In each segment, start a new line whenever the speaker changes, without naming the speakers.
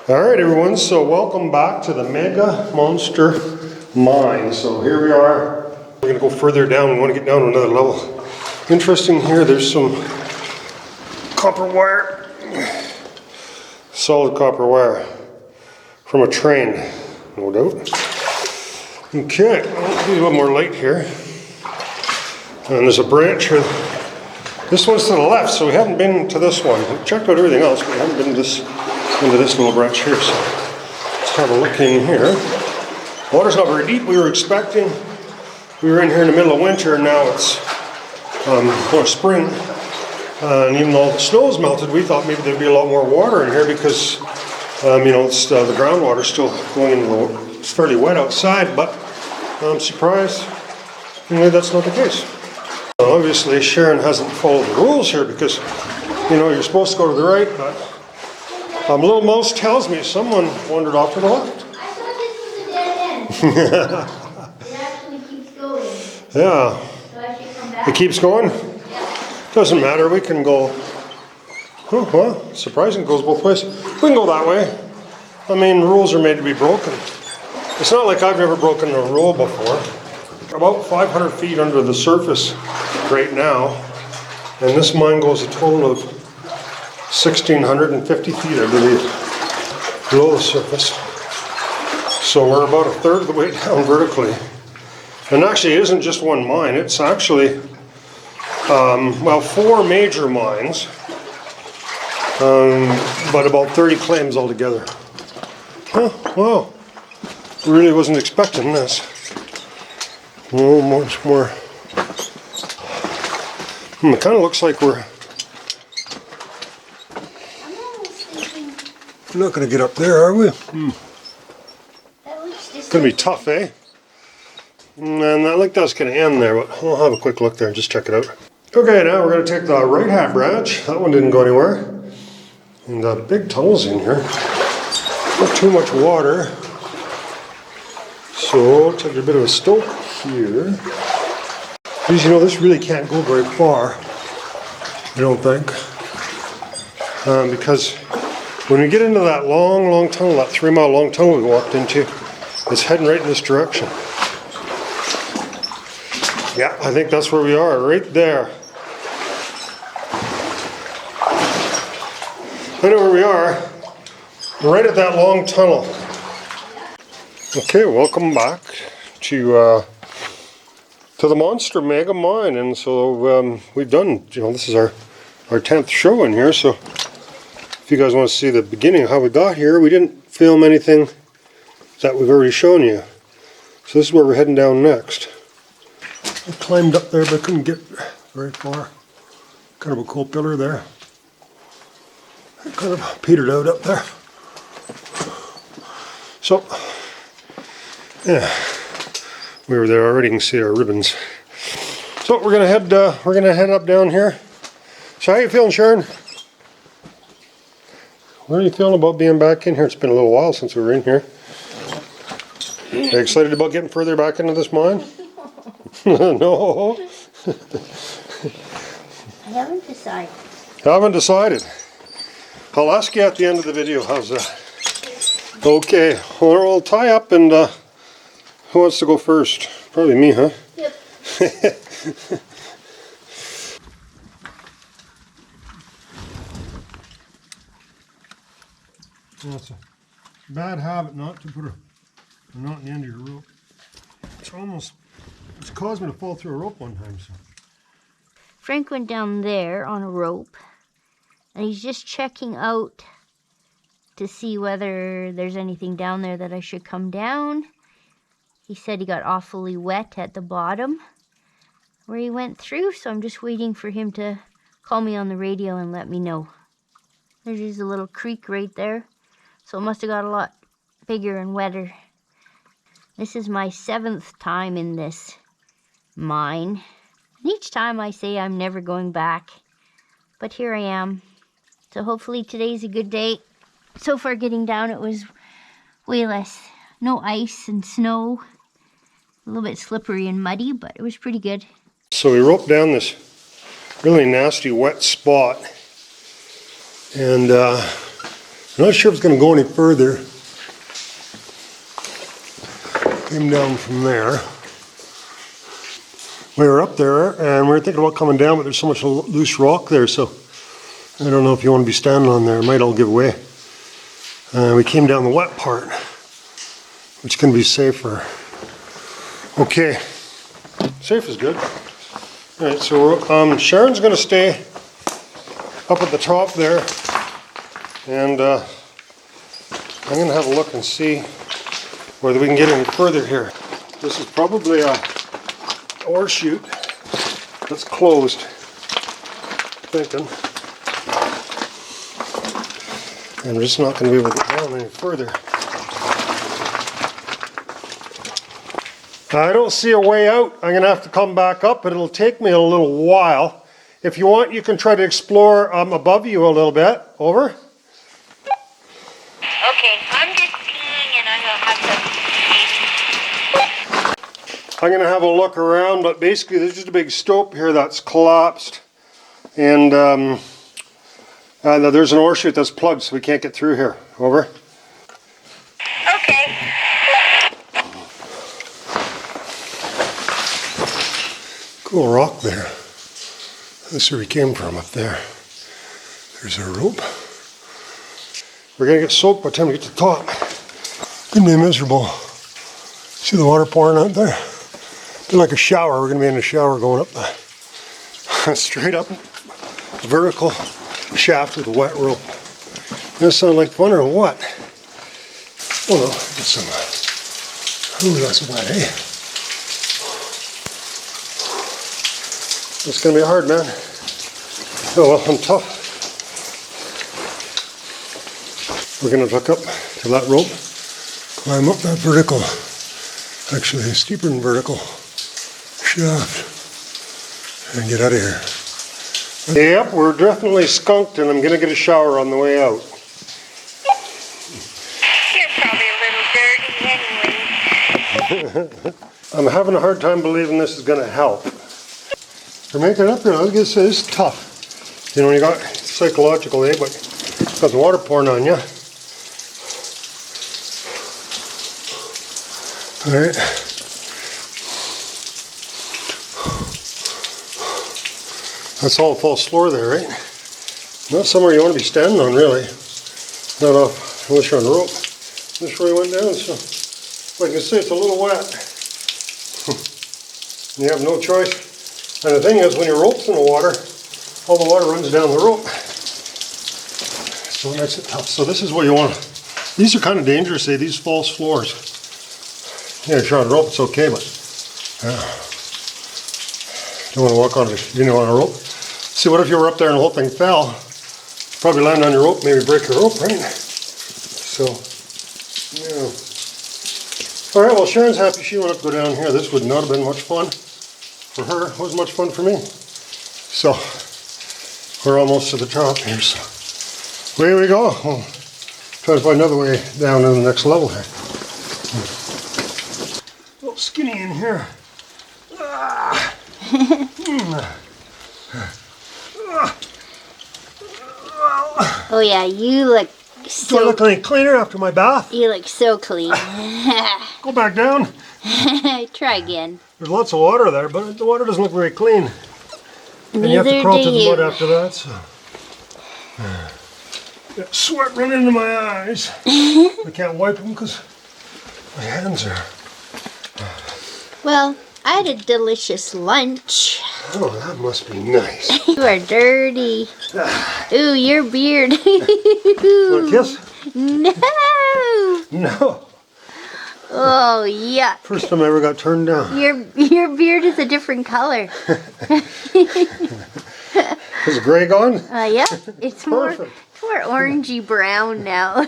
Alright everyone, so welcome back to the Mega Monster Mine. So here we are. We're going to go further down. We want to get down to another level. Interesting here, there's some copper wire. Solid copper wire from a train, no doubt. Okay, I'll give you a little more light here. And there's a branch here. This one's to the left, so we haven't been to this one. We've checked out everything else, but we haven't been into this little branch here. So let's have a look in here. Water's not very deep. We were expecting. We were in here in the middle of winter, and now it's spring. And even though the snow's melted, we thought maybe there'd be a lot more water in here because, it's, the groundwater's still going into the. It's fairly wet outside, but I'm surprised. Anyway, that's not the case. Obviously, Sharon hasn't followed the rules here because, you're supposed to go to the right, but little mouse tells me someone wandered off to the left.
I thought this was a dead end. It actually keeps going.
Yeah.
So I should come back.
It keeps going?
Yeah.
Doesn't matter, we can go. Oh, well, surprising, it goes both ways. We can go that way. Rules are made to be broken. It's not like I've never broken a rule before. About 500 feet under the surface right now, and this mine goes a total of 1,650 feet, I believe, below the surface. So we're about a third of the way down vertically. And actually, it isn't just one mine. It's actually, 4 major mines, but about 30 claims altogether. Huh, wow. Really wasn't expecting this. Oh, much more. It kind of looks like we're not going to get up there, are we? It's going to be tough, eh? And I think that's going to end there, but we'll have a quick look there and just check it out. Okay, now we're going to take the right-hand branch. That one didn't go anywhere. And big tunnels in here. Not too much water. So, I'll take a bit of a stoke here. Because, this really can't go very far, I don't think. Because when we get into that long tunnel, that 3-mile long tunnel we walked into, it's heading right in this direction. Yeah, I think that's where we are, right there. I know where we are. We're right at that long tunnel. Okay, welcome back to the Monster Mega Mine, and so we've done. This is our 10th show in here. So if you guys want to see the beginning of how we got here, we didn't film anything that we've already shown you. So this is where we're heading down next. I climbed up there, but I couldn't get very far. Kind of a cool pillar there. I kind of petered out up there. So. Yeah, we were there already. You can see our ribbons. So we're gonna head up down here. So how you feeling, Sharon? What are you feeling about being back in here? It's been a little while since we were in here. Are you excited about getting further back into this mine? No.
I haven't decided.
Haven't decided. I'll ask you at the end of the video. How's that? Okay. Well, we'll tie up and. Who wants to go first? Probably me, huh?
Yep.
Well, it's a bad habit not to put a knot in the end of your rope. It's caused me to fall through a rope one time. So.
Frank went down there on a rope, and he's just checking out to see whether there's anything down there that I should come down. He said he got awfully wet at the bottom where he went through, so I'm just waiting for him to call me on the radio and let me know. There's just a little creek right there, so it must have got a lot bigger and wetter. This is my 7th time in this mine. And each time I say I'm never going back, but here I am. So hopefully today's a good day. So far getting down it was way less. No ice and snow. A little bit slippery and muddy, but it was pretty good.
So we roped down this really nasty wet spot, and I'm not sure if it's going to go any further. Came down from there. We were up there and we were thinking about coming down, but there's so much loose rock there, so I don't know if you want to be standing on there. It might all give way. We came down the wet part, which can be safer. Okay, safe is good. All right, so Sharon's going to stay up at the top there, and I'm going to have a look and see whether we can get any further here. This is probably a ore chute that's closed, thinking. And we're just not going to be able to get down any further. I don't see a way out. I'm going to have to come back up, but it'll take me a little while. If you want, you can try to explore above you a little bit. Over.
Okay, I'm just peeing and I'm going to have
I'm going to have a look around, but basically there's just a big stope here that's collapsed. And there's an ore chute that's plugged, so we can't get through here. Over.
Okay.
Cool rock there. That's where we came from, up there. There's our rope. We're going to get soaked by the time we get to the top. Gonna be miserable. See the water pouring out there? Be like a shower. We're going to be in a shower going up the straight up vertical shaft with a wet rope. Does that sound like fun or what? Oh no, get some. Ooh, that's wet, eh? It's going to be hard, man. Oh well, I'm tough. We're going to hook up to that rope, climb up that vertical, actually steeper than vertical shaft, and get out of here. Yep, we're definitely skunked, and I'm going to get a shower on the way out.
You're probably a little dirty anyway.
I'm having a hard time believing this is going to help. We're making it up here. I guess it is tough. You know, you got psychological, but you got the water pouring on you. All right. That's all false floor there, right? Not somewhere you want to be standing on, really. Not off, unless you're on the rope. This where we went down, so like I say, it's a little wet. You have no choice. And the thing is, when your rope's in the water, all the water runs down the rope. So it makes it tough. So this is what you want. These are kind of dangerous, these false floors. Yeah, if you're on a rope, it's okay, but don't want to walk on it if you don't want a rope. See, what if you were up there and the whole thing fell? Probably land on your rope, maybe break your rope, right? So, yeah. All right, well, Sharon's happy she went up to go down here. This would not have been much fun for her. It wasn't much fun for me. So, we're almost to the top here, so away we go. We'll try to find another way down to the next level here. A little skinny in here.
Oh yeah, you look
Do I
so
look any cleaner after my bath?
you look so clean.
Go back down.
Try again.
There's lots of water there, but the water doesn't look very clean. And you have to
Neither
crawl
do
to the mud
you.
after that, so. Got sweat running into my eyes. I can't wipe them because my hands are.
Well, I had a delicious lunch.
Oh, that must be nice.
You are dirty. Ooh, your beard.
Want a kiss?
No.
No.
Oh yeah.
First time I ever got turned down.
Your beard is a different color.
Is it gray gone?
Yeah, it's more
Perfect.
orangey brown now.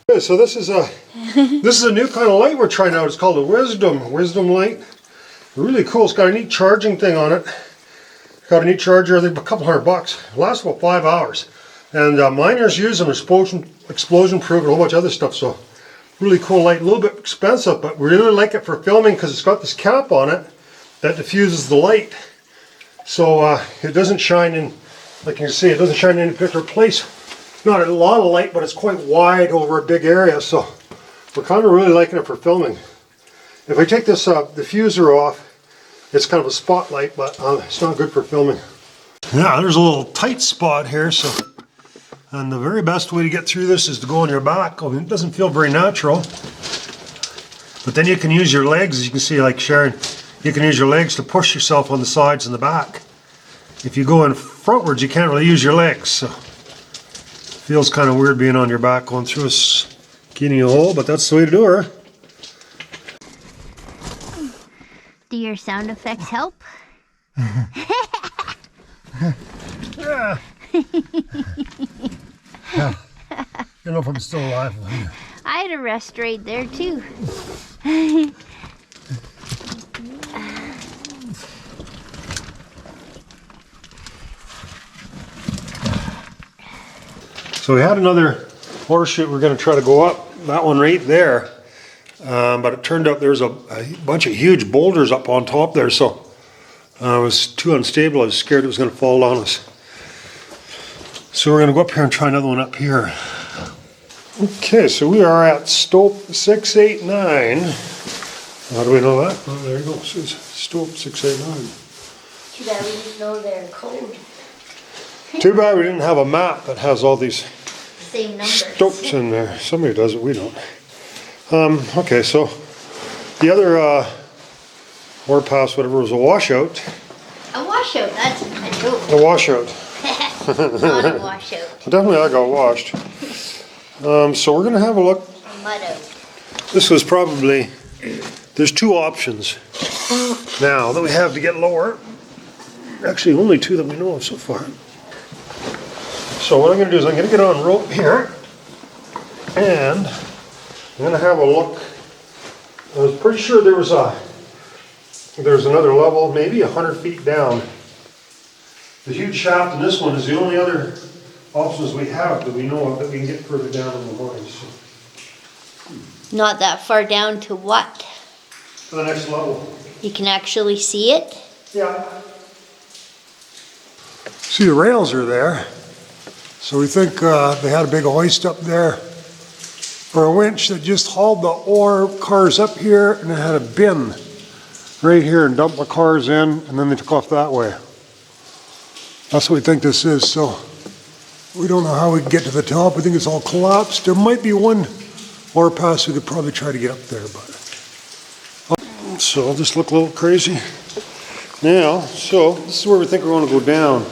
Okay, so this is a new kind of light we're trying out. It's called a Wisdom light. Really cool. It's got a neat charging thing on it. Got a neat charger. I think a couple $100. It lasts about 5 hours. And miners use them, explosion proof, and a whole bunch of other stuff. So really cool light. A little bit expensive, but we really like it for filming because it's got this cap on it that diffuses the light. So it doesn't shine in, like you can see, it doesn't shine in any particular place. not a lot of light, but it's quite wide over a big area, so we're kind of really liking it for filming. If I take this diffuser off, it's kind of a spotlight, but it's not good for filming. Yeah, there's a little tight spot here, so, and the very best way to get through this is to go on your back. I mean, it doesn't feel very natural, but then you can use your legs, as you can see, like Sharon, you can use your legs to push yourself on the sides and the back. If you go in frontwards, you can't really use your legs, so it feels kind of weird being on your back going through a skinny hole, but that's the way to do it.
Do your sound effects help?
Yeah. I don't know if I'm still alive.
I had a rest right there too.
So we had another horseshoe we're going to try to go up, that one right there. But it turned out there's a bunch of huge boulders up on top there, so it was too unstable. I was scared it was going to fall on us. So we're going to go up here and try another one up here. Okay, so we are at Stope 689. How do we know that? Oh, there you go. It says Stope 689.
Too bad we didn't know their code.
Too bad we didn't have a map that has all these
Same numbers.
stopes in there. Somebody does it, we don't. Okay, so the other ore pass, whatever, was a washout.
A washout, that's a joke.
A washout.
Not a washout.
Definitely I got washed. So we're going to have a look.
A mud out.
This was probably, there's two options now that we have to get lower. Actually, only two that we know of so far. So what I'm going to do is I'm going to get on rope here, and I'm going to have a look. I was pretty sure there's another level, maybe 100 feet down. The huge shaft in this one is the only other options we have that we know of that we can get further down in the mine. So.
Not that far down to what?
To the next level.
You can actually see it?
Yeah. See, the rails are there. So we think they had a big hoist up there or a winch that just hauled the ore cars up here, and it had a bin right here and dumped the cars in, and then they took off that way. That's what we think this is. So we don't know how we can get to the top. We think it's all collapsed. There might be one ore pass we could probably try to get up there, but so I'll just look a little crazy now. So this is where we think we're going to go down.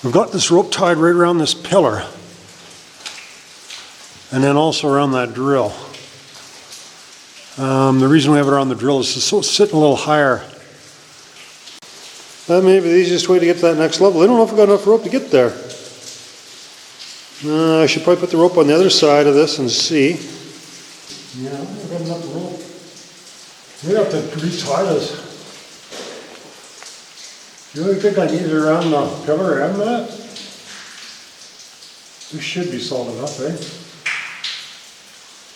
We've got this rope tied right around this pillar, and then also around that drill. The reason we have it around the drill is to sit a little higher. That may be the easiest way to get to that next level. I don't know if we've got enough rope to get there. I should probably put the rope on the other side of this and see. Yeah, I think I've got enough rope. We have to retie this. You really think I need it around the pillar and that? This should be solid enough, eh?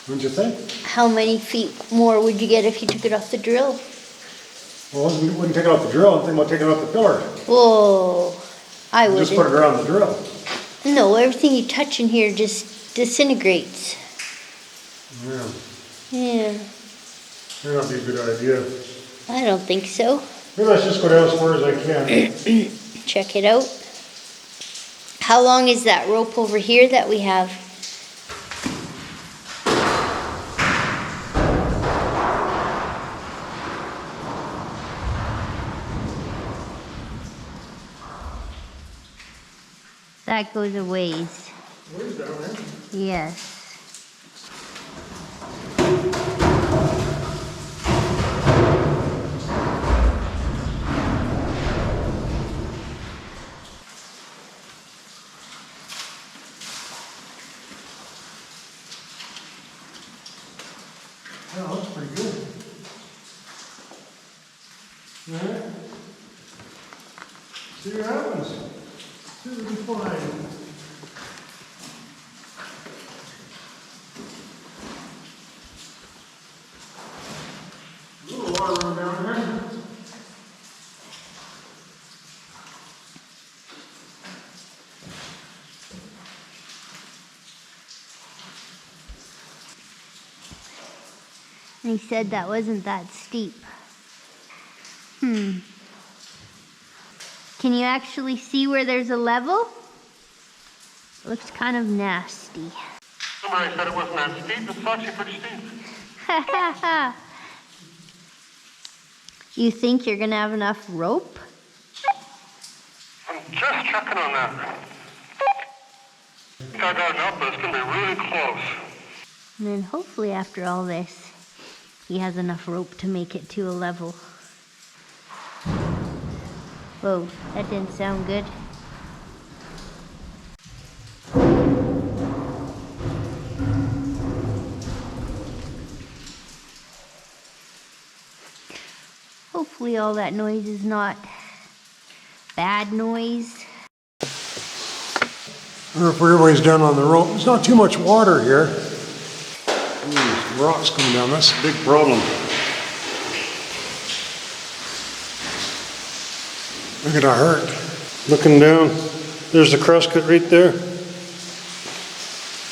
Wouldn't you think?
How many feet more would you get if you took it off the drill?
Well, we wouldn't take it off the drill. I'm thinking about taking it off the pillar.
Whoa, I wouldn't.
Just put it around the drill.
No, everything you touch in here just disintegrates.
Yeah,
Yeah,
may not be a good idea.
I don't think so.
Maybe let's just go down as far as I can.
Check it out. How long is that rope over here that we have? That goes a ways.
Where's down there?
Yes.
Yeah, that's pretty good. Alright. See what happens. See what we can find. A little water run down here.
And he said that wasn't that steep. Can you actually see where there's a level? It looks kind of nasty.
Somebody said it wasn't that steep. It's actually pretty steep.
You think you're gonna have enough rope?
I'm just checking on that. I think I got enough, but it's going to be really close.
And then hopefully after all this, he has enough rope to make it to a level. Whoa, that didn't sound good. Hopefully all that noise is not bad noise.
I don't know if everybody's down on the rope. There's not too much water here. Rocks coming down. That's a big problem. Look at our hurt. Looking down, there's the cross cut right there.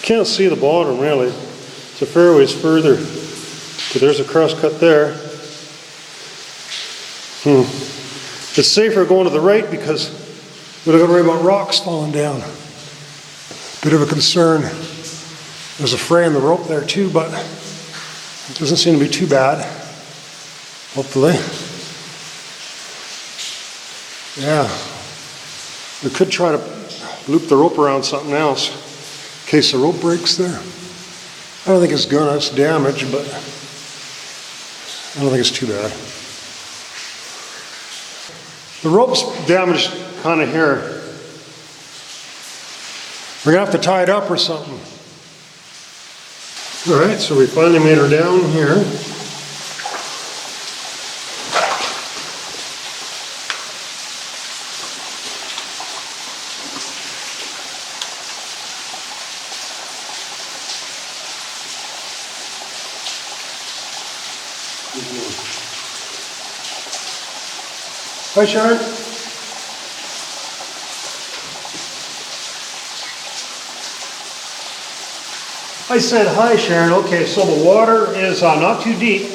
Can't see the bottom really. It's a fair ways further. But there's a cross cut there. It's safer going to the right because we don't got to worry about rocks falling down. Bit of a concern. There's a fray in the rope there too, but it doesn't seem to be too bad. Hopefully. Yeah. We could try to loop the rope around something else in case the rope breaks there. I don't think it's gonna. It's damaged, but I don't think it's too bad. The rope's damaged kind of here. We're gonna have to tie it up or something. All right, so we finally made her down here. Hi, Sharon. I said hi, Sharon. Okay, so the water is not too deep.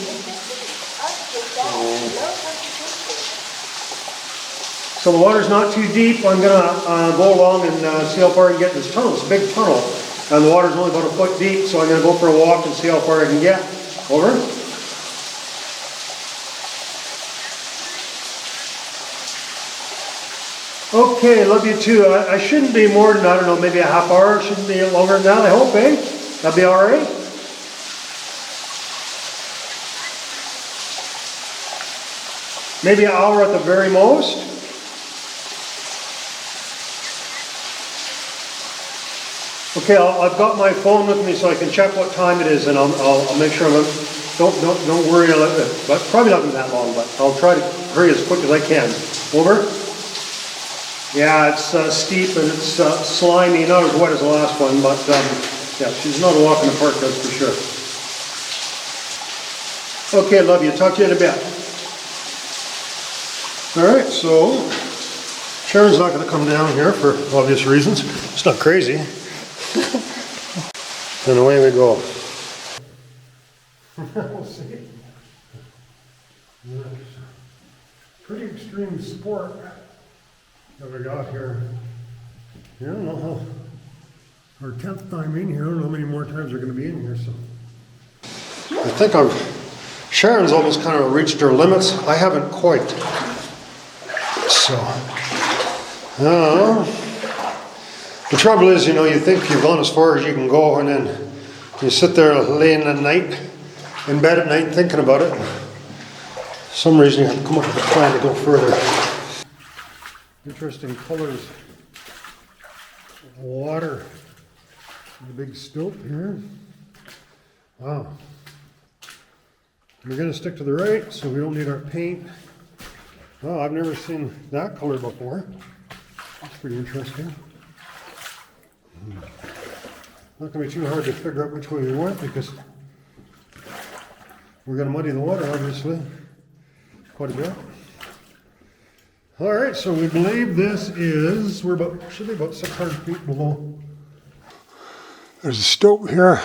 So the water's not too deep. I'm gonna go along and see how far I can get in this tunnel. It's a big tunnel, and the water's only about a foot deep. So I'm gonna go for a walk and see how far I can get. Over. Okay, love you too. I shouldn't be more than, I don't know, maybe a half hour. Shouldn't be longer than that, I hope, eh? That'd be all right. Maybe an hour at the very most. Okay, I've got my phone with me so I can check what time it is, and I'll make sure don't worry a little bit. But probably not that long, but I'll try to hurry as quick as I can. Over. Yeah, it's steep and it's slimy, not as wet as the last one, but yeah, she's not a walk in the park, that's for sure. Okay, love you. Talk to you in a bit. All right, so Sharon's not going to come down here for obvious reasons. It's not crazy. And away we go. We'll see. Pretty extreme sport that we got here. Yeah, I don't know how. Our 10th time in here. I don't know how many more times we're going to be in here. So I think Sharon's almost kind of reached her limits. I haven't quite. So the trouble is, you think you've gone as far as you can go, and then you sit there laying in bed at night thinking about it. For some reason you have to come up with a plan to go further. Interesting colors of water. The big stilt here. Wow. We're going to stick to the right, so we don't need our paint. Oh, I've never seen that color before. That's pretty interesting. Not going to be too hard to figure out which way we went because we're going to muddy the water, obviously, quite a bit. All right, so we believe this is, should be about 600 feet below. There's a stope here.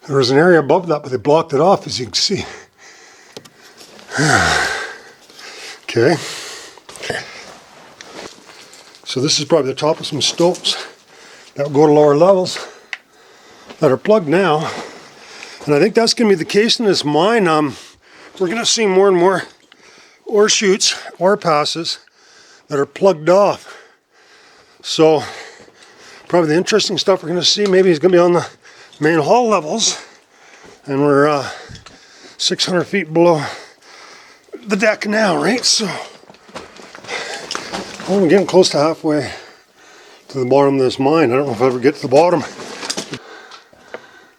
There was an area above that, but they blocked it off, as you can see. Okay. So this is probably the top of some stopes that will go to lower levels that are plugged now. And I think that's going to be the case in this mine. We're going to see more and more ore chutes, ore passes that are plugged off. So probably the interesting stuff we're going to see maybe is going to be on the main hall levels. And we're 600 feet below the deck now, right? So we're getting close to halfway to the bottom of this mine. I don't know if I'll ever get to the bottom.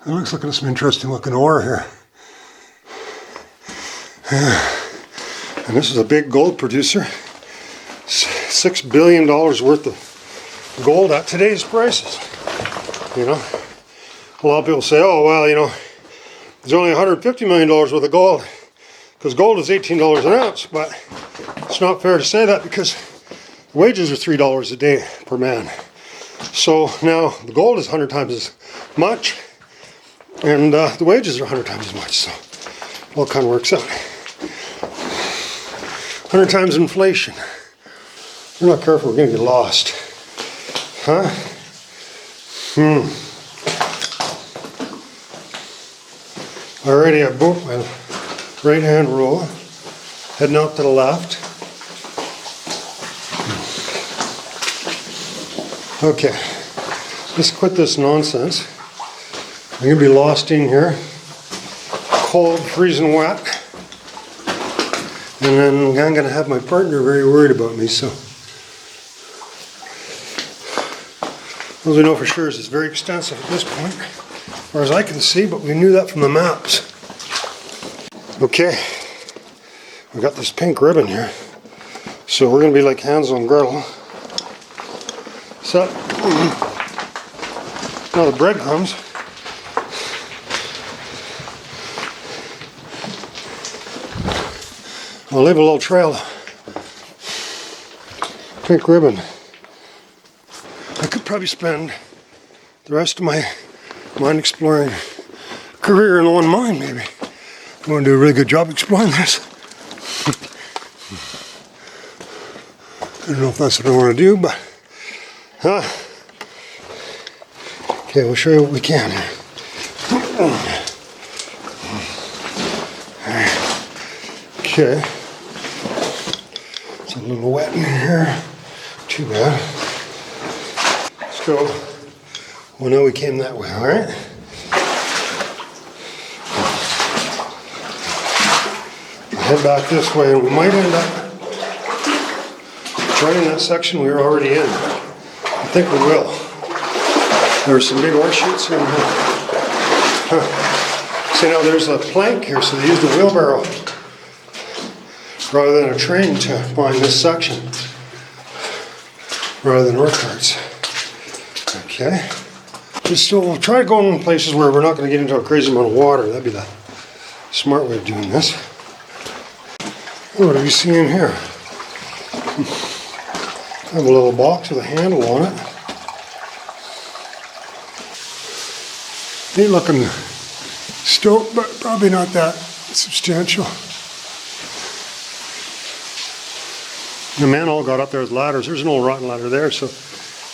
It looks like there's some interesting looking ore here. And this is a big gold producer. $6 billion worth of gold at today's prices. You know, a lot of people say, oh, well, you know, there's only $150 million worth of gold because gold is $18 an ounce. But it's not fair to say that because wages are $3 a day per man. So now the gold is 100 times as much and the wages are 100 times as much. So it all kind of works out. 100 times inflation. If we're not careful, we're going to get lost. Huh? Already I broke my right hand rule. Heading out to the left. Okay, let's quit this nonsense. I'm going to be lost in here. Cold, freezing wet. And then I'm going to have my partner very worried about me, so. All we know for sure is it's very extensive at this point, as far as I can see, but we knew that from the maps. Okay, we got this pink ribbon here. So we're going to be like Hansel and Gretel. So, now the breadcrumbs. I'll leave a little trail. Pink ribbon. I could probably spend the rest of my mine exploring career in one mine, maybe. I'm going to do a really good job exploring this. I don't know if that's what I want to do, but okay, we'll show you what we can here. Okay. It's a little wet in here. Too bad. Let's go. Well, no, we came that way, all right? Head back this way, and we might end up joining that section we were already in. I think we will. There are some big ore chutes in here. See, now there's a plank here, so they used a wheelbarrow rather than a train to find this section, rather than ore carts. Okay. We'll try to go in places where we're not going to get into a crazy amount of water. That'd be the smart way of doing this. What do we see in here? I have a little box with a handle on it. Neat looking stope, but probably not that substantial. The man all got up there with ladders. There's an old rotten ladder there, so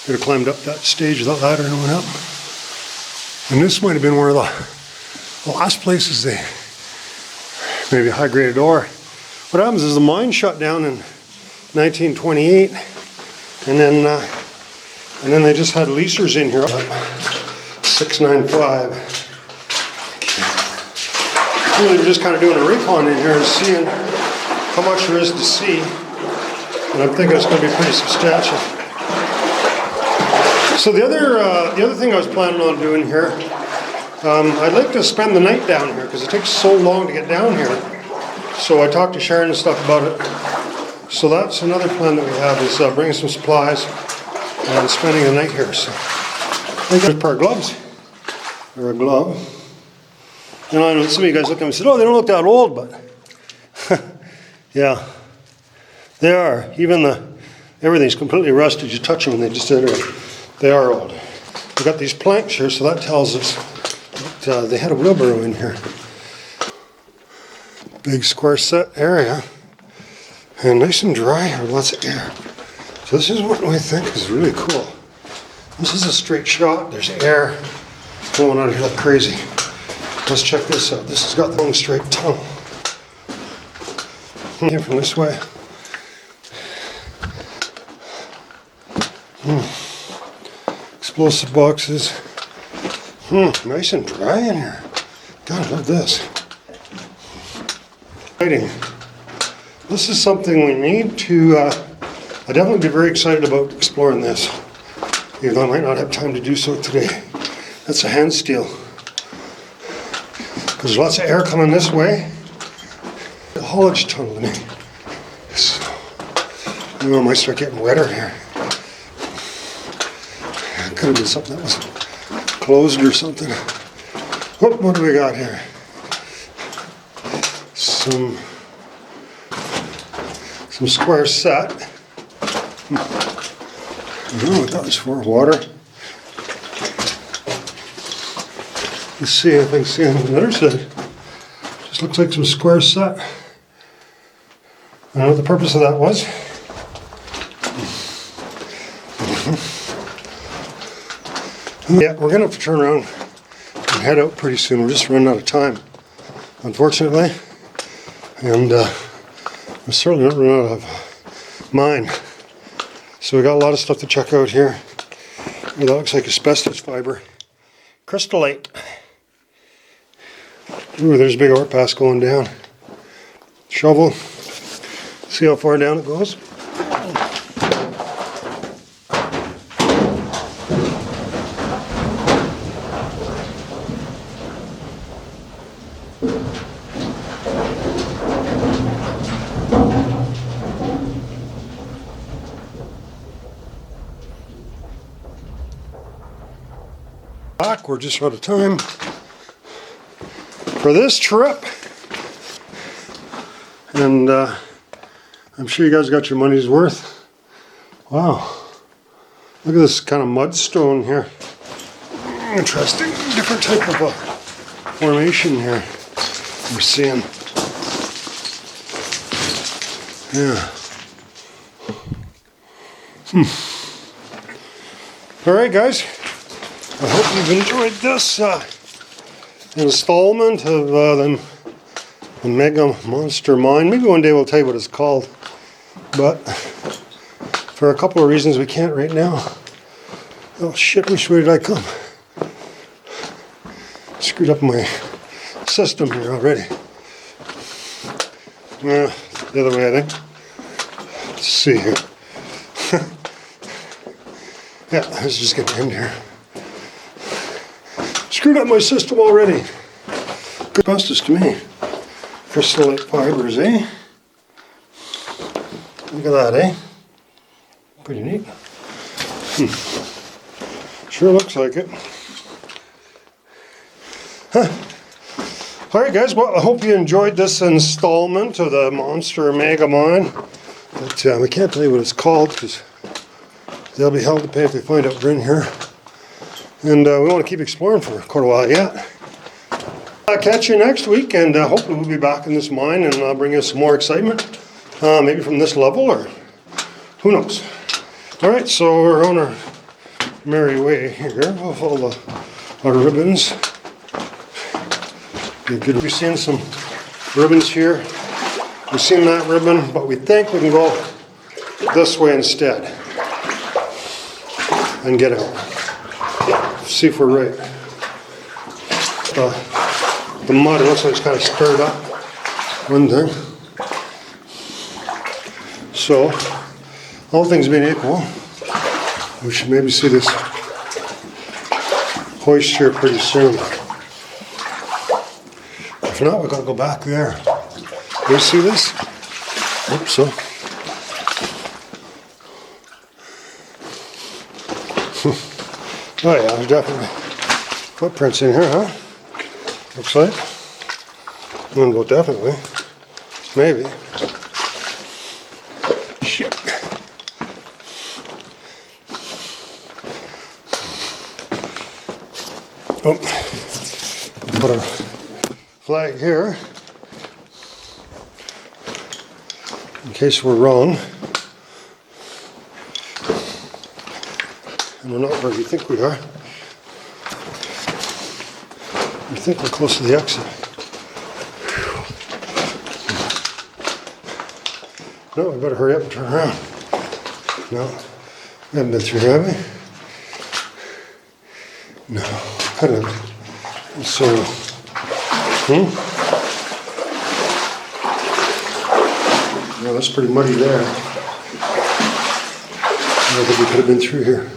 could have climbed up that stage of that ladder and went up. And this might have been one of the last places they maybe high-graded ore. What happens is the mine shut down in 1928, and then they just had leasers in here. 695. Okay. Really, we're just kind of doing a recon in here and seeing how much there is to see, and I'm thinking it's going to be pretty substantial. So the other thing I was planning on doing here, I'd like to spend the night down here because it takes so long to get down here. So I talked to Sharon and stuff about it. So that's another plan that we have, is bringing some supplies and spending the night here. So I got a pair of gloves, or a glove. And I know some of you guys look at me and said, "Oh, they don't look that old," but yeah, they are. Even everything's completely rusted. You touch them and they just enter. They are old. We've got these planks here, so that tells us they had a wheelbarrow in here. Big square set area. And nice and dry, or lots of air. So this is what I think is really cool. This is a straight shot. There's air going out here like crazy. Let's check this out. This has got the long straight tunnel. Here from this way. Explosive boxes. Nice and dry in here. God, I love this. Lighting. This is something we need to, I'd definitely be very excited about exploring this, even though I might not have time to do so today. That's a hand steel. There's lots of air coming this way. The haulage tunnel in it. So, I know I might start getting wetter here. It could have been something that was closed or something. Oh, what do we got here? Some square set. I don't know what that was for. Water. Let's see if I can see on the other side. Just looks like some square set. I don't know what the purpose of that was. Yeah, we're gonna have to turn around and head out pretty soon. We're just running out of time, unfortunately. And we're certainly not running out of mine. So we got a lot of stuff to check out here. That looks like asbestos fiber. Crystallite. Ooh, there's a big ore pass going down. Shovel. See how far down it goes? We're just out of time for this trip, and I'm sure you guys got your money's worth. Wow, look at this kind of mudstone here. Interesting, different type of formation here we're seeing. Yeah. All right, guys. I hope you've enjoyed this installment of the Mega Monster Mine. Maybe one day we'll tell you what it's called, but for a couple of reasons we can't right now. Oh shit, which way did I come? Screwed up my system here already. The other way, I think. Let's see here. Yeah, let's just get to end here. Screwed up my system already. Good justice to me. Crystallite fibers, eh? Look at that, eh? Pretty neat. Sure looks like it. Alright guys, well I hope you enjoyed this installment of the Monster Mega Mine. But we can't tell you what it's called because they'll be held to pay if they find out we're in here. And we want to keep exploring for quite a while yet. I'll catch you next week, and hopefully we'll be back in this mine and bring you some more excitement. Maybe from this level, or who knows. Alright, so we're on our merry way here with all the our ribbons. You're good to be seeing some ribbons here. We've seen that ribbon, but we think we can go this way instead and get out. See if we're right. The mud, it looks like it's kind of stirred up. One thing. So, all things being equal, we should maybe see this hoist here pretty soon. If not, we're going to go back there. Do you see this? Hope so. Oh yeah, there's definitely footprints in here, huh? Looks like. Well, definitely. Maybe. Shit. Oh. Put a flag here in case we're wrong. And we're not where we think we are. We think we're close to the exit. No, we better hurry up and turn around. No, we haven't been through, have we? No, kind of. So, no, that's pretty muddy there. I don't think we could have been through here.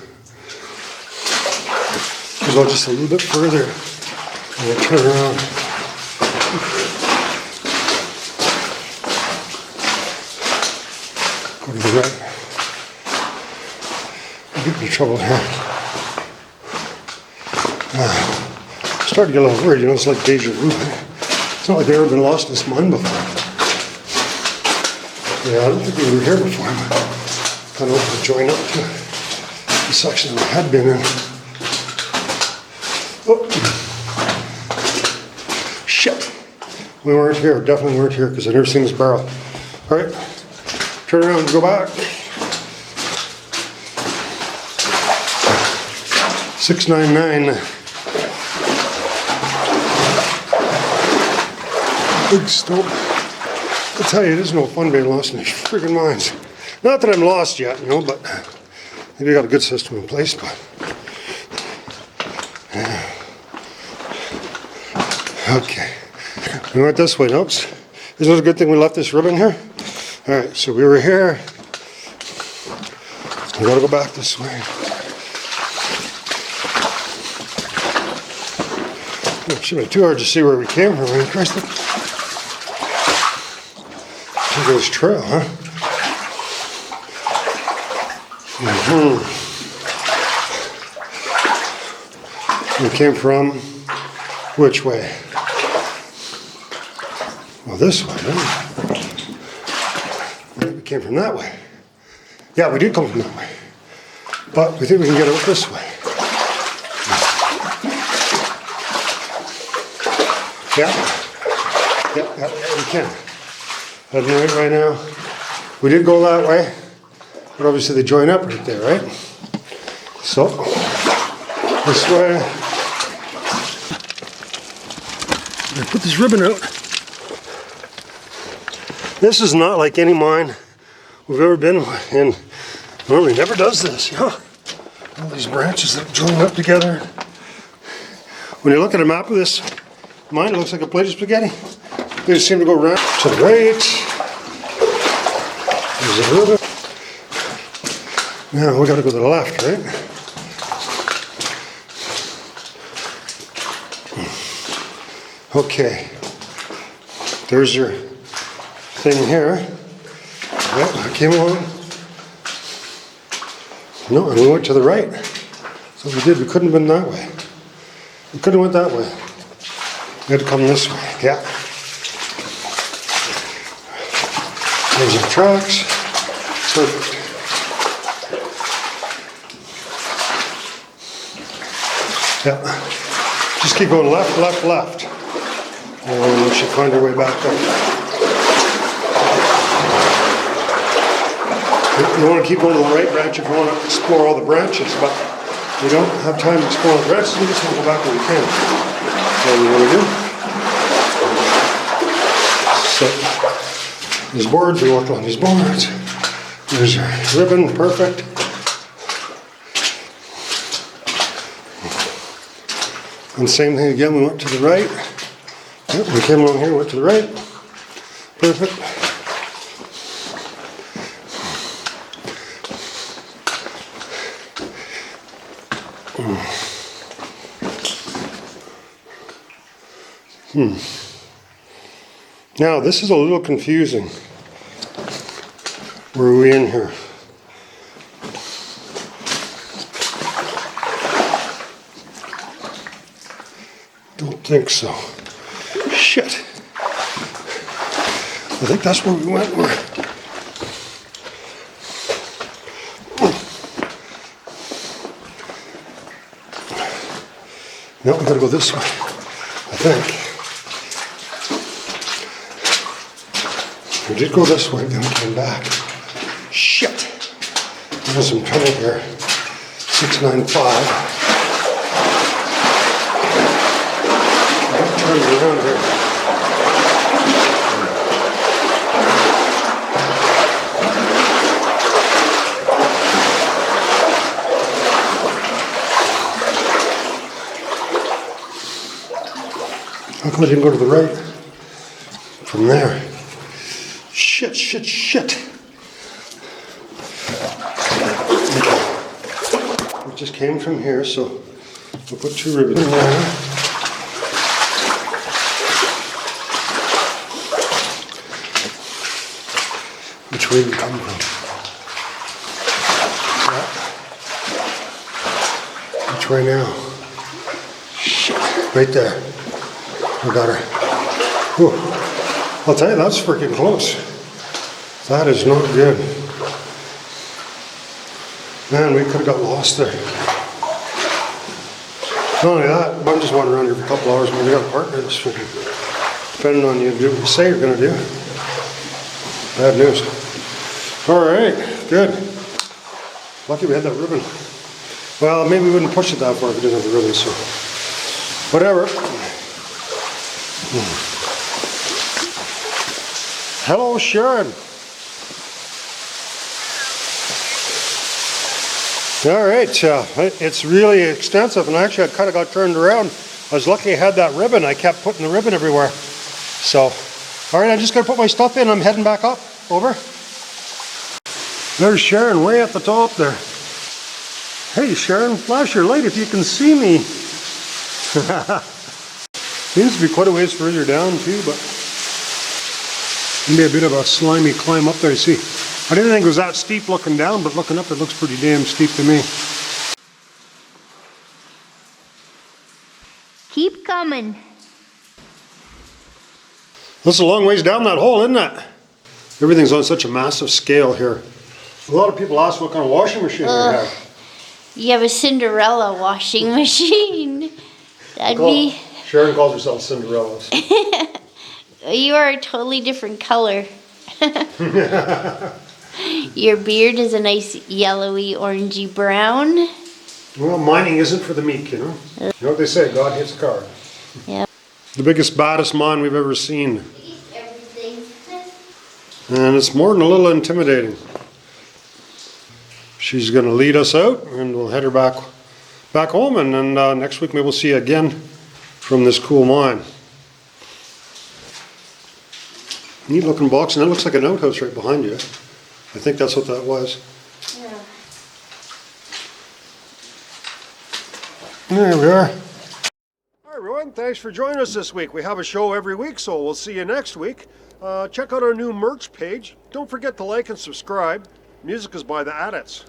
We'll go just a little bit further and we'll turn around. Go to the right. I'm getting in trouble here. Starting to get a little worried, you know, it's like deja vu. It's not like I've ever been lost in this mine before. Yeah, I don't think we were here before. Kind of open to join up to the section we had been in. Oh. Shit. We weren't here, definitely weren't here because I've never seen this barrel. All right, turn around and go back. 699. Big stump. I'll tell you, it is no fun being lost in these freaking mines. Not that I'm lost yet, you know, but maybe I got a good system in place, but. Yeah. Okay. We went this way, nope. Isn't it a good thing we left this ribbon here? All right, so we were here. We gotta go back this way. It should be too hard to see where we came from. I mean, Christ, this trail, huh? We came from which way? Well, this way, right? We came from that way. Yeah, we did come from that way. But we think we can get out this way. Yeah, we can. Heading right now. We did go that way, but obviously they join up right there, right? So, this way. I'm gonna put this ribbon out. This is not like any mine we've ever been in. Normally never does this, you know? All these branches that join up together. When you look at a map of this mine, it looks like a plate of spaghetti. They just seem to go around to the right. There's a ribbon. Now we gotta go to the left, right? Okay. There's your thing here. Yep, I came along. No, and we went to the right. So we did, we couldn't have been that way. We couldn't have went that way. We had to come this way, yeah. There's our tracks. Perfect. Yeah. Just keep going left, left, left. And we should find our way back up. You want to keep going to the right branch if you want to explore all the branches, but we don't have time to explore the branches. We just want to go back where we can. That's all we want to do. So, these boards, we walk on these boards. There's our ribbon, perfect. And same thing again, we went to the right. Yep, we came along here, went to the right. Perfect. Now, this is a little confusing. Where are we in here? Don't think so. Shit. I think that's where we went. No, we gotta go this way. I think. We did go this way, then we came back. Shit! There's some trouble here. 695. Turn around here. How come I didn't go to the right? From there. Shit, shit, shit. Okay. We just came from here, so we'll put 2 ribbons in there. Which way we come from? Yeah. Which way now? Shit. Right there. We got her. Whew. I'll tell you, that's freaking close. That is not good. Man, we could have got lost there. Not only that, I'm just wandering around here for a couple hours. Maybe got a partner that's freaking depending on you to do what you say you're going to do. Bad news. All right, good. Lucky we had that ribbon. Well, maybe we wouldn't push it that far if we didn't have the ribbon, so whatever. Hello, Sharon. All right, it's really extensive, and actually I kind of got turned around. I was lucky I had that ribbon. I kept putting the ribbon everywhere. So, all right, I'm just going to put my stuff in. I'm heading back up. Over. There's Sharon way at the top there. Hey, Sharon, flash your light if you can see me. Seems to be quite a ways further down too, but maybe a bit of a slimy climb up there, you see. I didn't think it was that steep looking down, but looking up it looks pretty damn steep to me.
Keep coming.
That's a long ways down that hole, isn't it? Everything's on such a massive scale here. A lot of people ask what kind of washing machine we have.
You have a Cinderella washing machine. That'd be...
Sharon calls herself Cinderella's.
You are a totally different color. Your beard is a nice yellowy, orangey brown.
Well, mining isn't for the meek, you know. You know what they say, God hits a card.
Yep.
The biggest, baddest mine we've ever seen.
Everything.
And it's more than a little intimidating. She's going to lead us out, and we'll head her back home, and then next week maybe we'll see you again from this cool mine. Neat looking box, and that looks like an outhouse right behind you. I think that's what that was.
Yeah.
There we are. Hi everyone, thanks for joining us this week. We have a show every week, so we'll see you next week. Check out our new merch page. Don't forget to like and subscribe. Music is by the Adits.